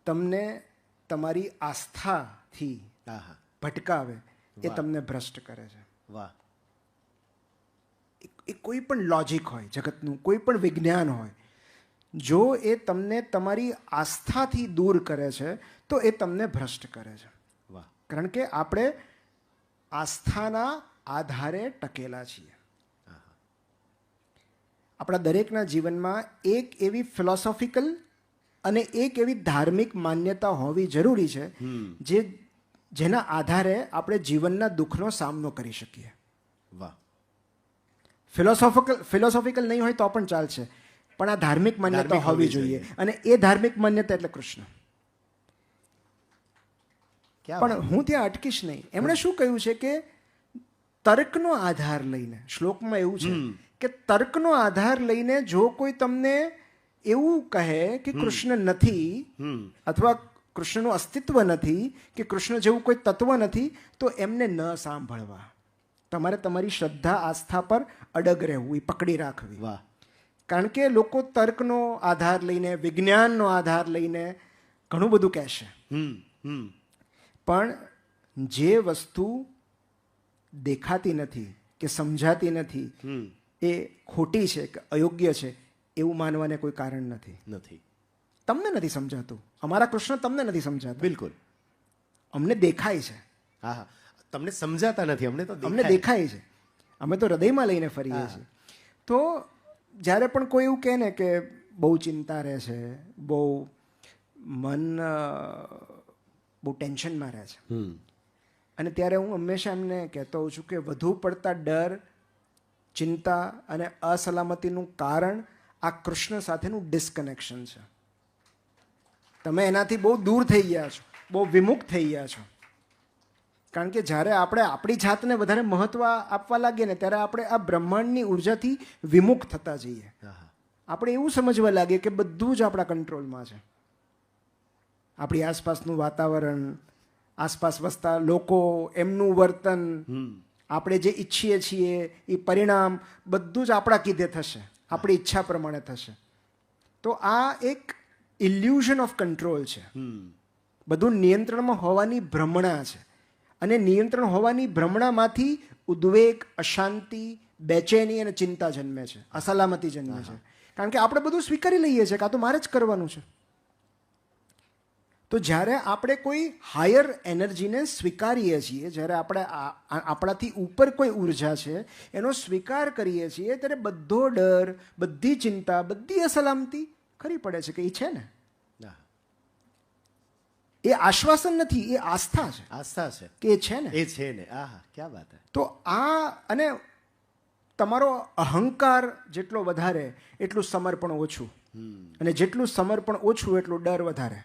તમને તમારી આસ્થાથી ભટકાવે, એ તમને ભ્રષ્ટ કરે છે. વાહ. એ કોઈ પણ લોજિક હોય જગતનું, કોઈ પણ વિજ્ઞાન હોય, જો એ તમને તમારી આસ્થાથી દૂર કરે છે તો એ તમને ભ્રષ્ટ કરે છે. વાહ. કારણ કે આપણે આસ્થાના આધારે ટકેલા છીએ. આપણા દરેકના જીવનમાં એક એવી ફિલોસોફિકલ અને એક એવી ધાર્મિક માન્યતા હોવી જરૂરી છે જેના આધારે આપણે જીવનના દુઃખનો સામનો કરી શકીએ. વાહ. ફિલોસોફિકલ નહીં હોય તો પણ ચાલશે, પણ આ ધાર્મિક માન્યતા હોવી જોઈએ. અને એ ધાર્મિક માન્યતા એટલે કૃષ્ણ. પણ હું ત્યાં અટકીશ નહીં. એમણે શું કહ્યું છે કે તર્કનો આધાર લઈને, શ્લોકમાં એવું છે કે તર્કનો આધાર લઈને જો કોઈ તમને એવું કહે કે કૃષ્ણ નથી અથવા કૃષ્ણનું અસ્તિત્વ નથી કે કૃષ્ણ જેવું કોઈ તત્વ નથી, તો એમને ન સાંભળવા. તમારે તમારી શ્રદ્ધા આસ્થા પર અડગ રહેવું, એ પકડી રાખવી. વાહ. કારણ કે લોકો તર્કનો આધાર લઈને, વિજ્ઞાનનો આધાર લઈને ઘણું બધું કહેશે, પણ જે વસ્તુ દેખાતી નથી કે સમજાતી નથી એ ખોટી છે કે અયોગ્ય છે એવું માનવાને કોઈ કારણ નથી. તમને નથી સમજાતું, અમારા કૃષ્ણ તમને નથી સમજાતા. બિલકુલ. અમને દેખાય છે. હા, તમને સમજાતા નથી, અમને દેખાય છે. અમે તો હૃદયમાં લઈને ફરીએ છીએ. તો જ્યારે પણ કોઈ એવું કહે ને કે બહુ ચિંતા રહે છે, બહુ મન બહુ ટેન્શનમાં રહે છે, અને ત્યારે હું હંમેશા એમને કહેતો હોઉં છું કે વધુ પડતા ડર, ચિંતા અને અસલામતીનું કારણ આ કૃષ્ણ સાથેનું ડિસ્કનેક્શન છે. તમે એનાથી બહુ દૂર થઈ ગયા છો, બહુ વિમુખ થઈ ગયા છો. કારણ કે જ્યારે આપણે આપણી જાતને વધારે મહત્વ આપવા લાગીએ ને ત્યારે આપણે આ બ્રહ્માંડની ઉર્જાથી વિમુખ થતા જઈએ. આપણે એવું સમજવા લાગીએ કે બધું જ આપણા કંટ્રોલમાં છે. આપણી આસપાસનું વાતાવરણ, આસપાસ વસતા લોકો, એમનું વર્તન, આપણે જે ઈચ્છીએ છીએ એ પરિણામ બધું જ આપણા કીધે થશે, આપણી ઈચ્છા પ્રમાણે થશે. તો આ એક ઇલ્યુઝન ઓફ કંટ્રોલ છે. બધું નિયંત્રણમાં હોવાની ભ્રમણા છે. અને નિયંત્રણ હોવાની ભ્રમણામાંથી ઉદ્વેગ, અશાંતિ, બેચેની અને ચિંતા જન્મે છે, અસલામતી જન્મે છે. કારણ કે આપણે બધું સ્વીકારી લઈએ છીએ કે આ તો મારે જ કરવાનું છે. તો જ્યારે આપણે કોઈ હાયર એનર્જીને સ્વીકારીએ છીએ, જ્યારે આપણે આપણાથી ઉપર કોઈ ઉર્જા છે એનો સ્વીકાર કરીએ છીએ, ત્યારે બધો ડર, બધી ચિંતા, બધી અસલામતી ખરી પડે છે કે એ છે ને. એ આશ્વાસન નથી, એ આસ્થા છે. આસ્થા છે કે એ છે ને. એ છે ને. આહા, ક્યા વાત હે. તો આ, અને તમારો અહંકાર જેટલો વધારે એટલું સમર્પણ ઓછું, અને જેટલું સમર્પણ ઓછું એટલું ડર વધારે.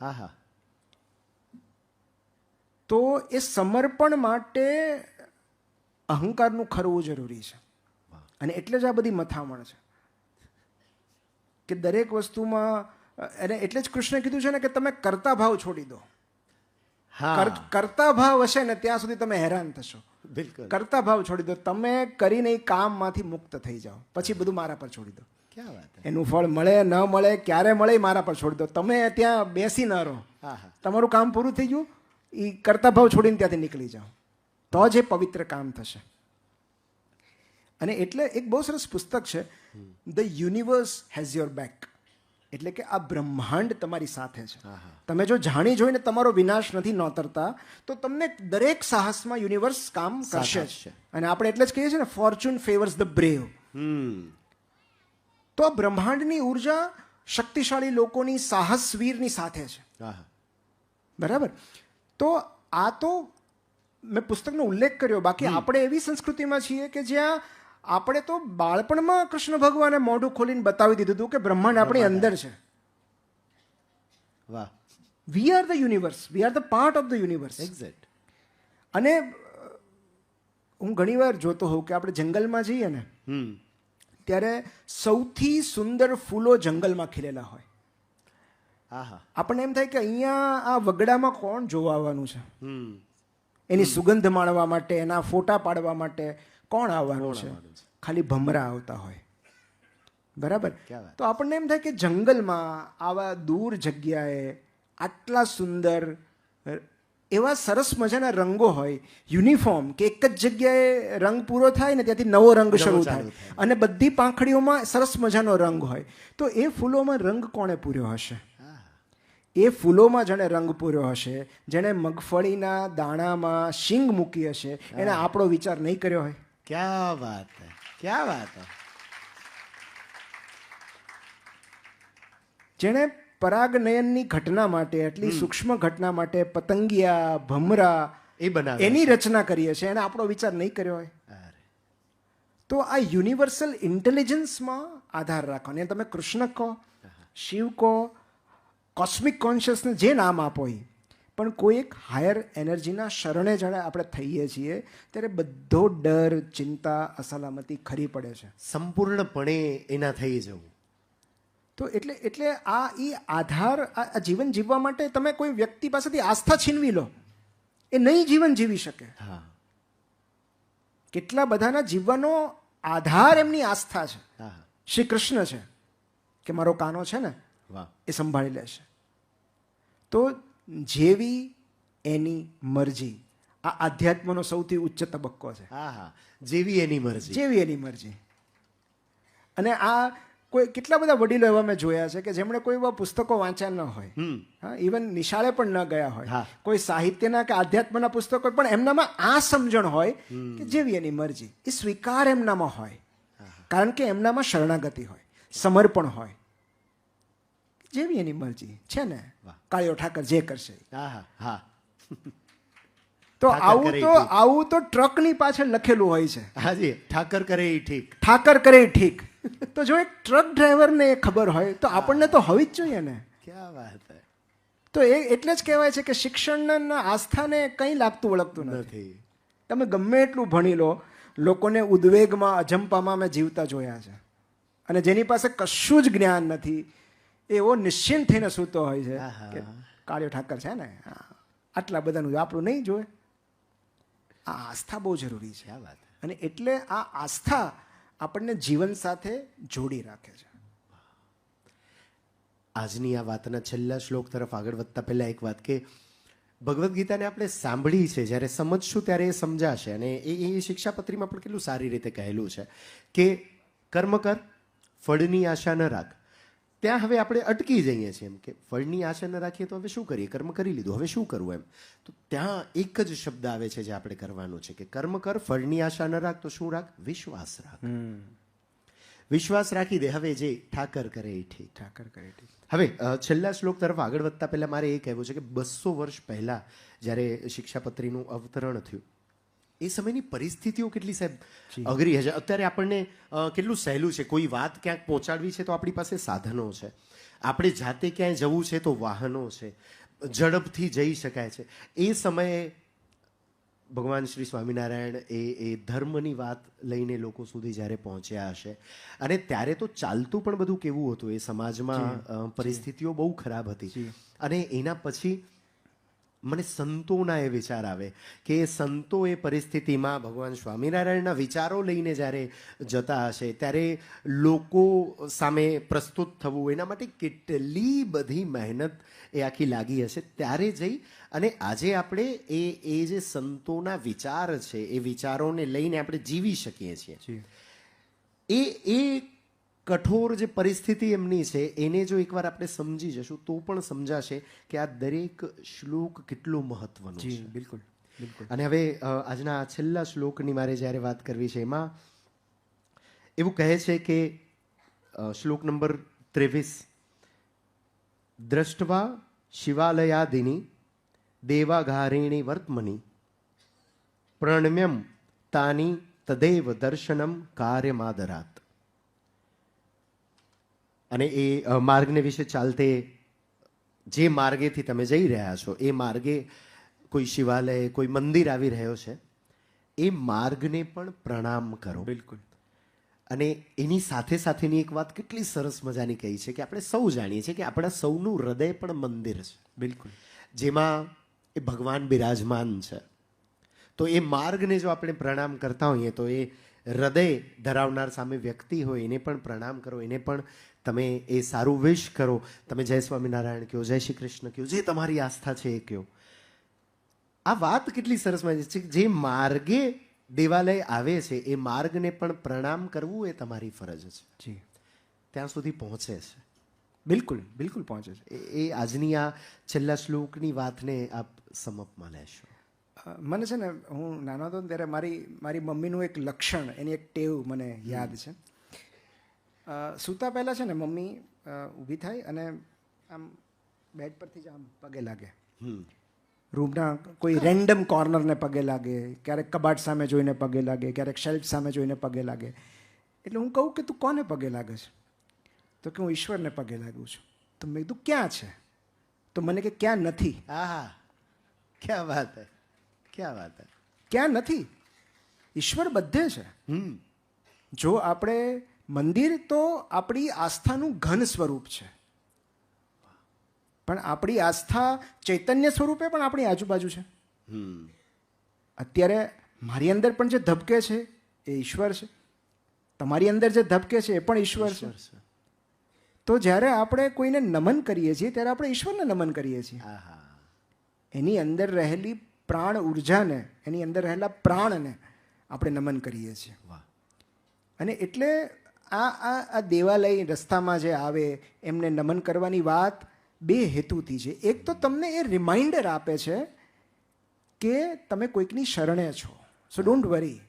આહા. તો એ સમર્પણ માટે અહંકારનું ખરવું જરૂરી છે. અને એટલે જ આ બધી મથામણ છે કે દરેક વસ્તુમાં. અને એટલે જ કૃષ્ણે કીધું છે ને કે તમે કરતા ભાવ છોડી દો. કરતા ભાવ હશે ને ત્યાં સુધી તમે હેરાન થશો. બિલકુલ. કરતા ભાવ છોડી દો. તમે કરીને એ કામમાંથી મુક્ત થઈ જાઓ, પછી બધું મારા પર છોડી દો. ક્યાં વાત. એનું ફળ મળે ન મળે, ક્યારે મળે, મારા પર છોડી દો. તમે ત્યાં બેસી ન રહો. તમારું કામ પૂરું થઈ ગયું, એ કરતા ભાવ છોડીને ત્યાંથી નીકળી જાઓ, તો જ એ પવિત્ર કામ થશે. અને એટલે એક બહુ સરસ પુસ્તક છે, the universe has your back. એટલે કે આ બ્રહ્માંડ તમારી સાથે છે. તમે જો જાણી જોઈને તમારો વિનાશ નથી નોતરતા તો તમને દરેક સાહસમાં યુનિવર્સ કામ કરશે જ. અને આપણે એટલે જ કહીએ છીએ ને, ફોર્ચ્યુન ફેવર્સ ધ બ્રેવ. તો આ બ્રહ્માંડની ઉર્જા શક્તિશાળી લોકોની, સાહસવીરની સાથે છે. બરાબર. તો આ તો મેં પુસ્તકનો ઉલ્લેખ કર્યો. બાકી આપણે એવી સંસ્કૃતિમાં છીએ કે જ્યાં આપણે તો બાળપણમાં કૃષ્ણ ભગવાને મોઢું ખોલીને બતાવી દીધું હતું કે બ્રહ્માંડ આપણી અંદર છે. વાહ. We are the universe, we are the part of the universe. Exact. અને હું ઘણીવાર જોતો હોઉં કે આપણે જંગલમાં જઈએ ને ત્યારે સૌથી સુંદર ફૂલો જંગલમાં ખીલેલા હોય. આપણને એમ થાય કે અહીંયા આ વગડામાં કોણ જોવા આવવાનું છે? એની સુગંધ માણવા માટે, એના ફોટા પાડવા માટે કોણ આવવાનું છે? ખાલી ભમરા આવતા હોય. બરાબર. ક્યાં વાત. તો આપણને એમ થાય કે જંગલમાં આવા દૂર જગ્યાએ આટલા સુંદર એવા સરસ મજાના રંગો હોય યુનિફોર્મ, કે એક જ જગ્યાએ રંગ પૂરો થાય ને ત્યાંથી નવો રંગ શરૂ થાય અને બધી પાંખડીઓમાં સરસ મજાનો રંગ હોય. તો એ ફૂલોમાં રંગ કોણે પૂર્યો હશે? એ ફૂલોમાં જેણે રંગ પૂર્યો હશે, જેણે મગફળીના દાણામાં શીંગ મૂકી હશે, એને આપણો વિચાર નહીં કર્યો હોય. ક્યાં વાત હે, ક્યાં વાત હે. જેણે પરાગનયનની ઘટના માટે, એટલી સૂક્ષ્મ ઘટના માટે પતંગિયા, ભમરા એ બનાવે એની રચના કરી હશે, એને આપણો વિચાર નહીં કર્યો હોય. અરે, તો આ યુનિવર્સલ ઇન્ટેલિજન્સમાં આધાર રાખવાનો. તમે કૃષ્ણ કહો, શિવ કહો, કોસ્મિક કોન્શિયસને જે નામ આપો એ, પણ કોઈ એક હાયર એનર્જીના શરણે જ્યારે આપણે થઈએ છીએ ત્યારે બધો ડર, ચિંતા, અસલામતી ખરી પડે છે. સંપૂર્ણપણે એના થઈ જવું. તો એટલે આ ઈ આધાર, આ જીવન જીવવા માટે તમે કોઈ વ્યક્તિ પાસેથી આસ્થા છીનવી લો, એ નહીં જીવન જીવી શકે. હા કેટલા બધાના જીવવાનો આધાર એમની આસ્થા છે. હા, શ્રી કૃષ્ણ છે કે મારો કાનો છે ને વાહ. એ સંભાળી લેશે. તો જેવી એની મરજી, આ આધ્યાત્મનો સૌથી ઉચ્ચ તબક્કો છે. હા હા, જેવી એની મરજી. જેવી એની મરજી. અને આ કોઈ કેટલા બધા વડીલો એવા મેં જોયા છે કે જેમણે કોઈ એવા પુસ્તકો વાંચ્યા ન હોય, હા, ઇવન નિશાળે પણ ન ગયા હોય, હા. કોઈ સાહિત્યના કે આધ્યાત્મના પુસ્તકો, પણ એમનામાં આ સમજણ હોય કે જેવી એની મરજી, એ સ્વીકાર એમનામાં હોય. કારણ કે એમનામાં શરણાગતિ હોય, સમર્પણ હોય. જેવી એની મરજી છે ને, કાળિયો ઠાકર જે કરશે. હા હા હા. તો ઠાકર કરે ઈ આવું તો ટ્રકની પાછળ લખેલું હોય છે, હાજી, ઠાકર કરે એ ઠીક. ઠાકર કરે ઈ ઠીક. તો જો એક ટ્રક ડ્રાઈવરને એ ખબર હોય તો આપણને તો હોવી જ જોઈએ ને. ક્યાં વાત હે. તો એ એટલે જ કહેવાય છે કે શિક્ષણના આસ્થાને કંઈ લાગતું વળગતું નથી. નથી. તમે ગમે એટલું ભણી લો, લોકોને ઉદ્વેગમાં, અજંપામાં મેં જીવતા જોયા છે. અને જેની પાસે કશું જ જ્ઞાન નથી, એવો નિશ્ચિંત થઈને સૂતો હોય છે કે કાળિયો ઠાકર છે ને, આટલા બધાનું આપણું નહીં જોવે. આ આસ્થા બહુ જરૂરી છે. ક્યાં વાત. અને એટલે આ આસ્થા આપણને જીવન સાથે જોડી રાખે છે. આજની આ વાતના છેલ્લા શ્લોક તરફ આગળ વધતા પહેલા એક વાત, કે ભગવદ્ ગીતાને આપણે સાંભળી છે, જ્યારે સમજશું ત્યારે એ સમજાશે. અને એ શિક્ષાપત્રીમાં પણ કેટલું સારી રીતે કહેલું છે કે કર્મ કર, ફળની આશા ન રાખ. ત્યાં હવે આપણે અટકી જઈએ છીએ, એમ કે ફળની આશા ન રાખીએ તો હવે શું કરીએ, કર્મ કરી લીધું, હવે શું કરવું એમ. તો ત્યાં એક જ શબ્દ આવે છે જે આપણે કરવાનું છે, કે કર્મ કર, ફળની આશા ન રાખ. તો શું રાખ? વિશ્વાસ રાખ. વિશ્વાસ રાખી દે, હવે જે ઠાકર કરે એ ઠીક. ઠાકર કરે ઠીક. હવે છેલ્લા શ્લોક તરફ આગળ વધતા પહેલા મારે એ કહેવું છે કે 200 વર્ષ પહેલા જ્યારે શિક્ષાપત્રીનું અવતરણ થયું, એ સમયની પરિસ્થિતિઓ કેટલી સાહેબ અઘરી હશે. અત્યારે આપણને કેટલું સહેલું છે, કોઈ વાત ક્યાંક પહોંચાડવી છે તો આપણી પાસે સાધનો છે, આપણે જાતે ક્યાંય જવું છે તો વાહનો છે, ઝડપથી જઈ શકાય છે. એ સમયે ભગવાન શ્રી સ્વામિનારાયણ એ ધર્મની વાત લઈને લોકો સુધી જ્યારે પહોંચ્યા હશે, અને ત્યારે તો ચાલતું પણ બધું કેવું હતું, એ સમાજમાં પરિસ્થિતિઓ બહુ ખરાબ હતી. અને એના પછી મને સંતોના એ વિચાર આવે કે સંતો એ પરિસ્થિતિમાં ભગવાન સ્વામિનારાયણના વિચારો લઈને જ્યારે જતા હશે ત્યારે લોકો સામે પ્રસ્તુત થવું, એના માટે કેટલી બધી મહેનત એ આખી લાગી હશે. ત્યારે જઈ અને આજે આપણે એ જે સંતોના વિચાર છે, એ વિચારોને લઈને આપણે જીવી શકીએ છીએ. એ કઠોર જે પરિસ્થિતિ એમની છે એને જો એકવાર આપણે સમજી જશું તો પણ સમજાશે કે આ દરેક શ્લોક કેટલો મહત્વનો છે. બિલકુલ બિલકુલ. અને હવે આજના છેલ્લા શ્લોકની મારે જ્યારે વાત કરવી છે, એમાં એવું કહે છે કે શ્લોક નંબર 23, દ્રષ્ટવા શિવાલયાદિની દેવાઘારિણી વર્તમની પ્રણમ્યમ તાની તદેવ દર્શનમ કાર્યમાદરાત. અને એ માર્ગને વિશે ચાલતે, જે માર્ગેથી તમે જઈ રહ્યા છો એ માર્ગે કોઈ શિવાલય, કોઈ મંદિર આવી રહ્યો છે, એ માર્ગને પણ પ્રણામ કરો. બિલકુલ. અને એની સાથે સાથેની એક વાત કેટલી સરસ મજાની કહી છે કે આપણે સૌ જાણીએ છીએ કે આપણા સૌનું હૃદય પણ મંદિર છે. બિલકુલ. જેમાં એ ભગવાન બિરાજમાન છે. તો એ માર્ગને જો આપણે પ્રણામ કરતા હોઈએ તો એ હૃદય ધરાવનાર સામે વ્યક્તિ હોય એને પણ પ્રણામ કરો, એને પણ તમે એ સારું વિશ કરો. તમે જય સ્વામિનારાયણ કહો, જય શ્રી કૃષ્ણ કહો, જે તમારી આસ્થા છે એ કહો. આ વાત કેટલી સરસ છે કે જે માર્ગે દેવાલય આવે છે એ માર્ગને પણ પ્રણામ કરવું એ તમારી ફરજ છે. જી, ત્યાં સુધી પહોંચે છે. બિલકુલ બિલકુલ પહોંચે છે. એ આજની આ છેલ્લા શ્લોકની વાતને આપ સમપમાં લેશો. મને છે ને, હું નાનો હતો ને ત્યારે મારી મમ્મીનું એક લક્ષણ, એની એક ટેવ મને યાદ છે. સૂતા પહેલાં છે ને મમ્મી ઊભી થાય અને આમ બેડ પરથી જ આમ પગે લાગે. રૂમના કોઈ રેન્ડમ કોર્નરને પગે લાગે, ક્યારેક કબાટ સામે જોઈને પગે લાગે, ક્યારેક શેલ્ફ સામે જોઈને પગે લાગે. એટલે હું કહું કે તું કોને પગે લાગે છે? તો કે હું ઈશ્વરને પગે લાગું છું. તો મેં કીધું ક્યાં છે? તો મને કે ક્યાં નથી. આહા, ક્યાં વાત હે, ક્યાં વાત હે. ક્યાં નથી? ઈશ્વર બધે છે. જો આપણે મંદિર તો આપણી આસ્થાનું ઘન સ્વરૂપ છે, પણ આપણી આસ્થા ચૈતન્ય સ્વરૂપે પણ આપણી આજુબાજુ છે. અત્યારે મારી અંદર પણ જે ધબકે છે એ ઈશ્વર છે, તમારી અંદર જે ધબકે છે એ પણ ઈશ્વર છે. તો જ્યારે આપણે કોઈને નમન કરીએ છીએ ત્યારે આપણે ઈશ્વરને નમન કરીએ છીએ. એની અંદર રહેલી પ્રાણ ઉર્જાને, એની અંદર રહેલા પ્રાણને આપણે નમન કરીએ છીએ. અને એટલે આ દેવાલય રસ્તામાં જે આવે એમને નમન કરવાની વાત બે હેતુથી છે. એક તો તમને એ રિમાઇન્ડર આપે છે કે તમે કોઈકની શરણે છો, સો ડોન્ટ વરી.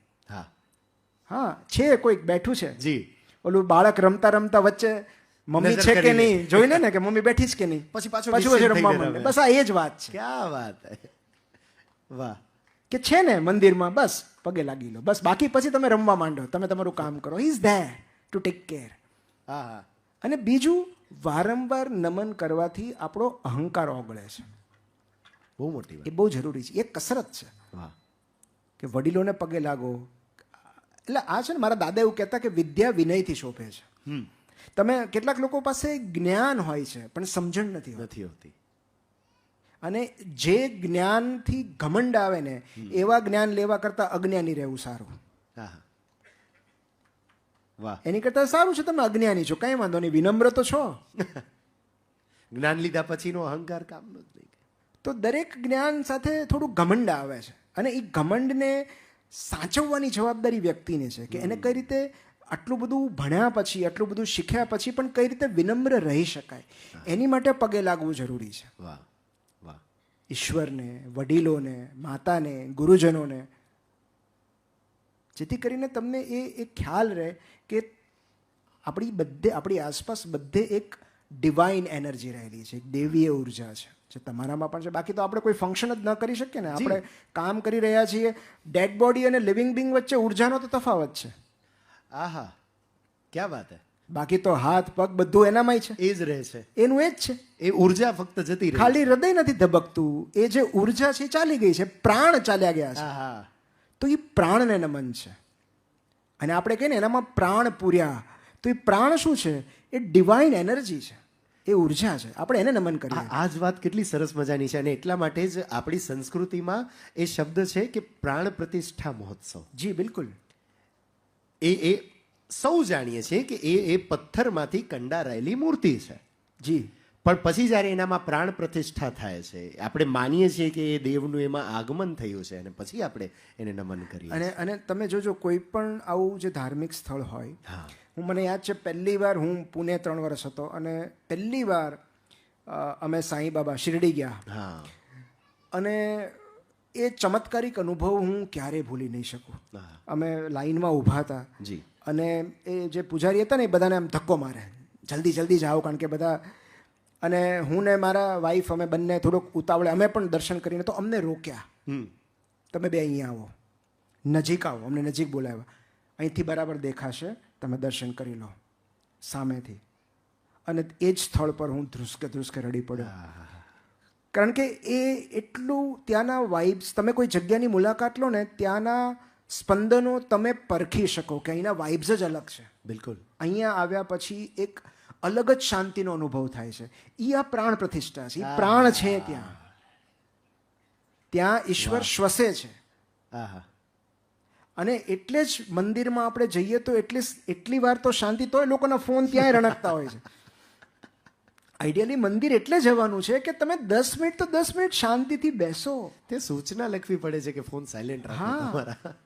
હા, છે કોઈક બેઠું છે. જી, ઓલું બાળક રમતા રમતા વચ્ચે મમ્મી છે કે નહીં જોઈ લે ને, કે મમ્મી બેઠી છે કે નહીં, પછી પાછું રમવા માંડે. બસ આ એ જ વાત છે. ક્યાં વાત હે. વાહ. કે છે ને મંદિરમાં, બસ પગે લાગી લો, બસ બાકી પછી તમે રમવા માંડો, તમે તમારું કામ કરો. He is there to take care. અને બીજું, વારંવાર નમન કરવાથી આપણો અહંકાર ઓગળે છે. બહુ મોટી વાત. એ બહુ જરૂરી છે, એ કસરત છે. કે વડીલોને પગે લાગો. એટલે આ છે ને, મારા દાદા એવું કહેતા કે વિદ્યા વિનયથી શોભે છે. તમે કેટલાક લોકો પાસે જ્ઞાન હોય છે પણ સમજણ નથી હોતી. અને જે જ્ઞાનથી ઘમંડ આવે ને, એવા જ્ઞાન લેવા કરતાં અજ્ઞાની રહેવું સારું. વાહ. એની કરતાં સારું છે તમે અજ્ઞાની છો, કઈ વાંધો નહીં, વિનમ્ર તો છો. જ્ઞાન લીધા પછીનો અહંકાર કામનો જ નહીં. તો દરેક જ્ઞાન સાથે થોડું ઘમંડ આવે છે, અને એ ઘમંડને સાચવવાની જવાબદારી વ્યક્તિની છે. કે એને કઈ રીતે આટલું બધું ભણ્યા પછી, આટલું બધું શીખ્યા પછી પણ કઈ રીતે વિનમ્ર રહી શકાય, એની માટે પગે લાગવું જરૂરી છે. વાહ વાહ. ઈશ્વરને, વડીલોને, માતાને, ગુરુજનોને, જેથી કરીને તમને એ ખ્યાલ રહે કે આપણી આસપાસ બધે એક ડિવાઇન એનર્જી રહેલી છે, એક દેવીય ઉર્જા છે, જે તમારામાં પણ છે. બાકી તો આપણે કોઈ ફંક્શન જ ન કરી શકીએ ને. આપણે કામ કરી રહ્યા છીએ, ડેડ બોડી અને લિવિંગ બિંગ વચ્ચે ઉર્જાનો તો તફાવત છે. આહા, ક્યાં વાત હે. બાકી તો હાથ પગ બધું એનામાંય છે, એ જ રહે છે, એનું એ જ છે. એ ઉર્જા ફક્ત જતી રહે. ખાલી હૃદય નથી ધબકતું, એ જે ઉર્જા છે ચાલી ગઈ છે, પ્રાણ ચાલ્યા ગયા છે. તો એ પ્રાણને નમન છે. અને આપણે કહીએ ને એનામાં પ્રાણ પૂર્યા, તો એ પ્રાણ શું છે? એ ડિવાઇન એનર્જી છે, એ ઉર્જા છે. આપણે એને નમન કરીએ. આ જ વાત કેટલી સરસ મજાની છે. અને એટલા માટે જ આપણી સંસ્કૃતિમાં એ શબ્દ છે કે પ્રાણ પ્રતિષ્ઠા મહોત્સવ. જી બિલકુલ. એ સૌ જાણીએ છીએ કે એ પથ્થરમાંથી કંડારાયેલી મૂર્તિ છે. જી. પણ પછી જ્યારે એનામાં પ્રાણ પ્રતિષ્ઠા થાય છે, આપણે માનીએ છીએ કે એ દેવનું એમાં આગમન થયું છે, અને પછી આપણે એને નમન કરીએ. અને તમે જોજો, કોઈ પણ આવું જે ધાર્મિક સ્થળ હોય, મને યાદ છે પહેલી વાર હું પુણે 3 વર્ષ હતો, અને પહેલી વાર અમે સાંઈ બાબા શિરડી ગયા. અને એ ચમત્કારિક અનુભવ હું ક્યારેય ભૂલી નહીં શકું. અમે લાઈનમાં ઊભા હતા, અને એ જે પૂજારી હતા ને એ બધાને આમ ધક્કો મારે, જલ્દી જલ્દી જાઓ, કારણ કે બધા. અને હું ને મારા વાઈફ, અમે બંને થોડોક ઉતાવળે, અમે પણ દર્શન કરીને, તો અમને રોક્યા, તમે બે અહીંયા આવો, નજીક આવો. અમને નજીક બોલાવ્યા, અહીંથી બરાબર દેખાશે, તમે દર્શન કરી લો સામેથી. અને એ જ સ્થળ પર હું ધ્રુસકે રડી પડ્યો, કારણ કે એ એટલું ત્યાંના વાઇબ્સ, તમે કોઈ જગ્યાની મુલાકાત લો ને, ત્યાંના સ્પંદનો તમે પરખી શકો કે અહીંના વાઇબ્સ જ અલગ છે. બિલકુલ. અહીંયા આવ્યા પછી એક અલગ જ શાંતિનો અનુભવ થાય છે. એ આ પ્રાણ પ્રતિષ્ઠા છે, એ પ્રાણ છે. ત્યાં ઈશ્વર શ્વસે છે. અને એટલે જ મંદિરમાં આપણે જઈએ તો એટલી વાર તો શાંતિ, તોય લોકોના ફોન ત્યાંય રણકતા હોય છે. આઈડિયલી મંદિર એટલે જવાનું છે કે તમે 10 મિનિટ તો 10 મિનિટ શાંતિથી બેસો. તે સૂચના લખવી પડે છે કે ફોન સાયલેન્ટ રાખો તમારા.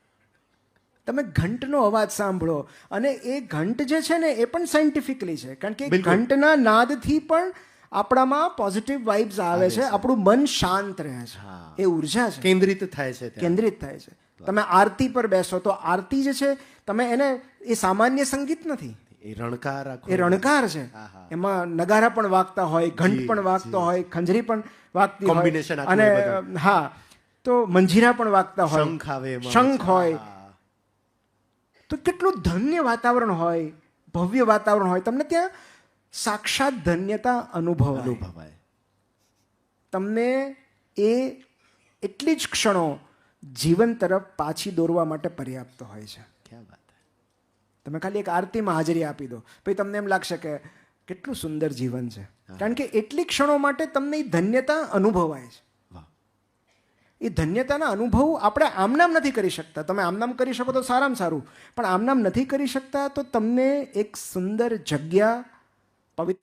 તમે ઘંટનો અવાજ સાંભળો, અને એ ઘંટ જે છે ને એ પણ સાયન્ટિફિકલી છે, કારણ કે બિલકુલ. ઘંટના નાદથી પણ આપણામાં પોઝિટિવ વાઇબ્સ આવે છે, આપણું મન શાંત રહે છે, હા. એ ઉર્જા છે, કેન્દ્રિત થાય છે ત્યાં. કેન્દ્રિત થાય છે. તમે આરતી પર બેસો તો આરતી જે છે તમે એને, એ સામાન્ય સંગીત નથી, એ રણકાર આખો. એ રણકાર છે. હા, હા. એમાં નગારા પણ વાગતા હોય, ઘંટ જી, પણ વાગતો હોય, ખંજરી પણ વાગતી Combination હોય, આખું એ અને હા, તો મંજીરા પણ વાગતા હોય, શંખ આવે એમાં. શંખ હોય. હા. તો કેટલું ધન્ય વાતાવરણ હોય, ભવ્ય વાતાવરણ હોય, તમને ત્યાં સાક્ષાત ધન્યતા અનુભવાય. અનુભવાય. તમને એ એટલી જ ક્ષણો જીવન તરફ પાછી દોરવા માટે પર્યાપ્ત હોય છે. ક્યાં વાત હે. તમે ખાલી એક આરતીમાં હાજરી આપી દો, પછી તમને એમ લાગશે કે કેટલું સુંદર જીવન છે, કારણ કે એટલી ક્ષણો માટે તમને એ ધન્યતા અનુભવાય છે. વાહ. એ ધન્યતાના અનુભવ આપણે આમનામ નથી કરી શકતા. તમે આમનામ કરી શકો તો સારામાં સારું, પણ આમનામ નથી કરી શકતા તો તમને એક સુંદર જગ્યા